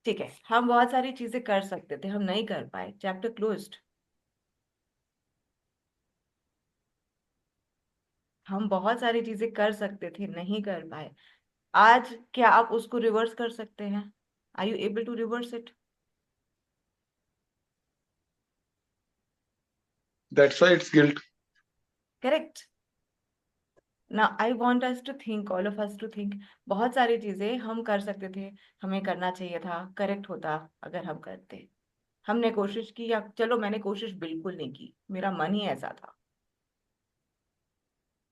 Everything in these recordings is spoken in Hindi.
ठीक है, हम बहुत सारी चीजें कर सकते थे, हम नहीं कर पाए, चैप्टर क्लोज्ड। हम बहुत सारी चीजें कर सकते थे, नहीं कर पाए। आज क्या आप उसको रिवर्स कर सकते हैं? Are you able to reverse it? That's why it's guilt. Correct ना? I want us to think, all of us to think, बहुत सारी चीजें हम कर सकते थे, हमें करना चाहिए था, करेक्ट होता अगर हम करते। हमने कोशिश की, या चलो मैंने कोशिश बिल्कुल नहीं की, मेरा मन ही ऐसा था।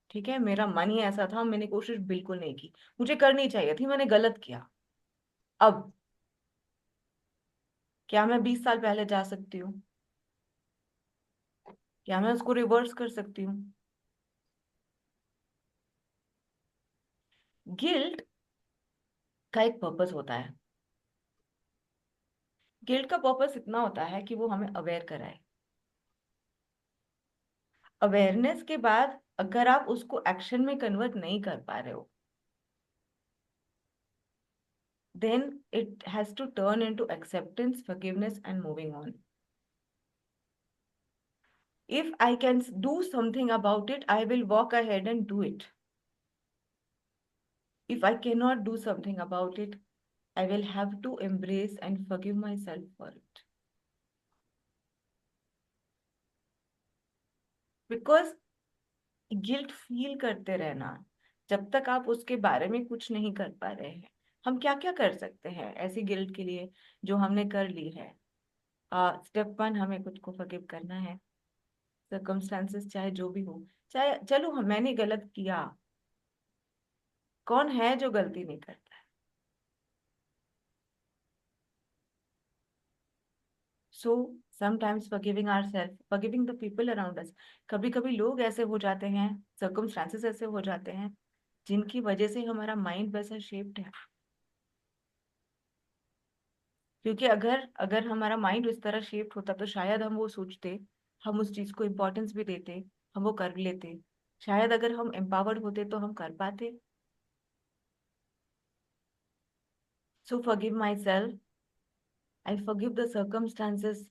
ठीक है, मेरा मन ही ऐसा था, मैंने कोशिश बिल्कुल नहीं की। मुझे करनी चाहिए थी, मैंने गलत किया। अब क्या मैं 20 साल पहले जा सकती हूँ? क्या मैं उसको रिवर्स कर सकती हूँ? गिल्ट का एक पर्पस होता है। गिल्ट का पर्पस इतना होता है कि वो हमें अवेयर कराए। अवेयरनेस के बाद अगर आप उसको एक्शन में कन्वर्ट नहीं कर पा रहे हो, then it has to turn into acceptance, forgiveness, and moving on. If I can do something about it, I will walk ahead and do it. If I cannot do something about it, I will have to embrace and forgive myself for it. Because guilt feel करते रहना, जब तक आप उसके बारे में कुछ नहीं कर पा रहे हैं। हम क्या क्या कर सकते हैं ऐसी गिल्ट के लिए जो हमने कर ली है? स्टेप वन, हमें खुद को फॉरगिव करना है। सर्कमस्टांसेस चाहे जो भी हो, चाहे चलो मैंने गलत किया, कौन है जो गलती नहीं करता है? So sometimes forgiving ourselves, forgiving the people around us. कभी कभी लोग ऐसे हो जाते हैं, सर्कमस्टांसेस ऐसे हो जाते हैं जिनकी वजह से हमारा माइंड वैसा शेप्ड है। क्योंकि अगर अगर हमारा माइंड उस तरह शेप्ड होता तो शायद हम वो सोचते, हम उस चीज को इम्पोर्टेंस भी देते, हम वो कर लेते। शायद अगर हम एम्पावर्ड होते तो हम कर पाते। So forgive myself, I forgive the circumstances,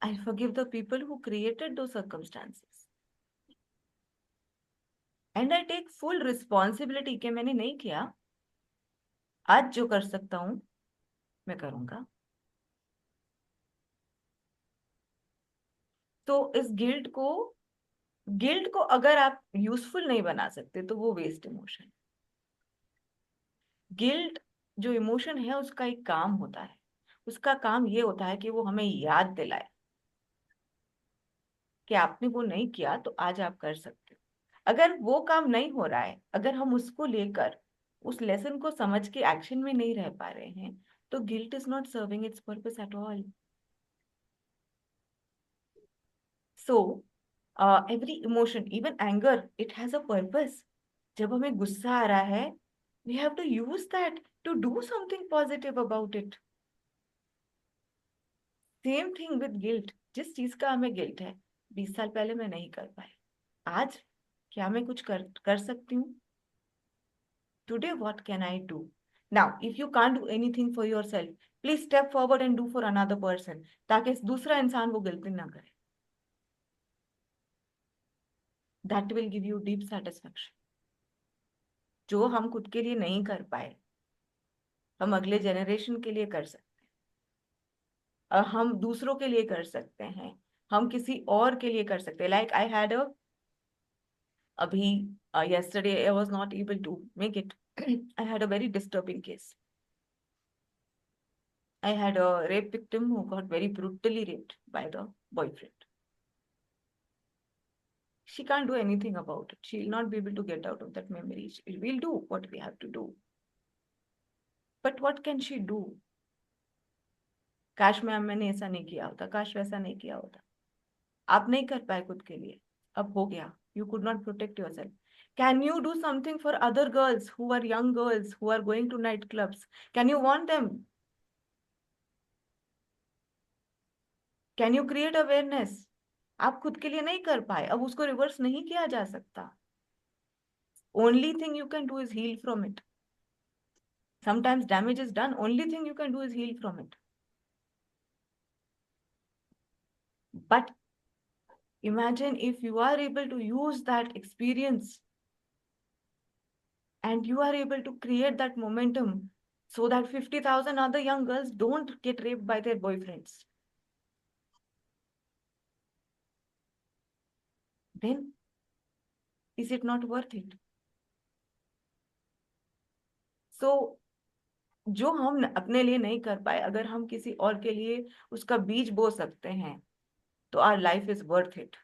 I forgive the people who created those circumstances, and I take full responsibility कि मैंने नहीं किया। आज जो कर सकता हूँ मैं करूंगा। तो इस गिल्ट को अगर आप यूजफुल नहीं बना सकते तो वो वेस्ट इमोशन। गिल्ट जो इमोशन है उसका एक काम होता है, उसका काम ये होता है कि वो हमें याद दिलाए कि आपने वो नहीं किया तो आज आप कर सकते हो। अगर वो काम नहीं हो रहा है, अगर हम उसको लेकर उस लेसन को समझ के एक्शन में नहीं रह पा रहे हैं, तो guilt is not serving its purpose at all. So every emotion, even anger, it has a purpose. जब हमें गुस्सा आ रहा है, we have to use that to do something positive about it. Same thing with guilt, जिस चीज का हमें गिल्ट है, 20 साल पहले मैं नहीं कर पाई, आज क्या मैं कुछ कर सकती हूँ? Today what can I do? Now if you can't do anything for your self, please step forward and do for another person, ताकि दूसरा इंसान वो गलती ना करे। That will give you deep satisfaction. जो हम खुद के लिए नहीं कर पाए, हम अगले जनरेशन के लिए कर सकते हैं, हम दूसरों के लिए कर सकते हैं, हम किसी और के लिए कर सकते हैं। लाइक आई हैड अ अभी yesterday I was not able to make it. I had a very disturbing case. I had a rape victim who got very brutally raped by the boyfriend. She can't do anything about it. She will not be able to get out of that memory. She will do what we have to do. But what can she do? काश मैंने ऐसा नहीं किया होता, काश वैसा नहीं किया होता। आप नहीं कर पाए खुद के लिए, अब हो गया। You could not protect yourself. Can you do something for other girls who are young girls who are going to nightclubs? Can you warn them? Can you create awareness? आप खुद के लिए नहीं कर पाए, अब उसको रिवर्स नहीं किया जा सकता। Only thing you can do is heal from it. Sometimes damage is done, only thing you can do is heal from it. But imagine if you are able to use that experience and you are able to create that momentum so that 50,000 other young girls don't get raped by their boyfriends. Then is it not worth it? So जो हम अपने लिए नहीं कर पाए, अगर हम किसी और के लिए उसका बीज बो सकते हैं, तो our life is worth it.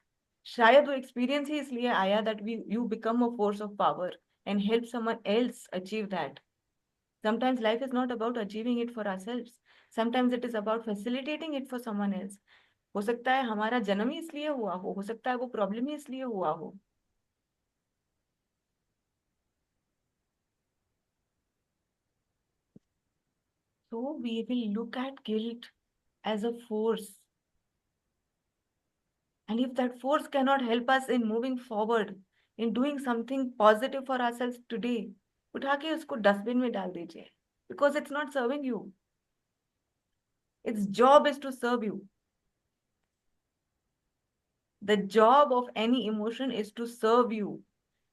शायद वो एक्सपीरियंस ही इसलिए आया that we you become a force of power and help someone else achieve that. Sometimes life is not about achieving it for ourselves. Sometimes it is about facilitating it for someone else. हो सकता है हमारा जन्म ही इसलिए हुआ हो सकता है वो प्रॉब्लम ही इसलिए हुआ हो. So we will look at guilt as a force. And if that force cannot help us in moving forward, in doing something positive for ourselves today, उठा के उसको डस्टबिन में डाल दीजिए. Because it's not serving you. Its job is to serve you. The job of any emotion is to serve you.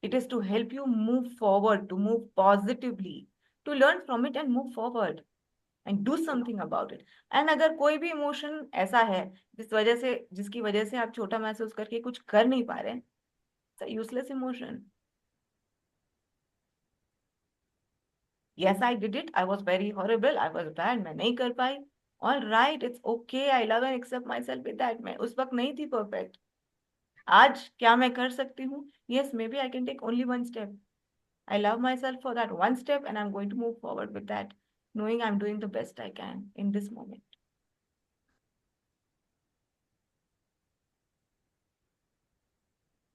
It is to help you move forward, to move positively, to learn from it and move forward and do something about it. And अगर कोई भी इमोशन ऐसा है जिसकी वजह से आप छोटा महसूस करके कुछ कर नहीं पा रहे, it's a useless emotion. Yes, I did it. I was very horrible. I was bad. मैं नहीं कर पाई. All right, it's okay. I love and accept myself with that. मैं उस वक्त नहीं थी perfect. आज क्या मैं कर सकती हूँ? Yes, maybe I can take only one step. I love myself for that one step and I'm going to move forward with that, knowing I'm doing the best I can in this moment.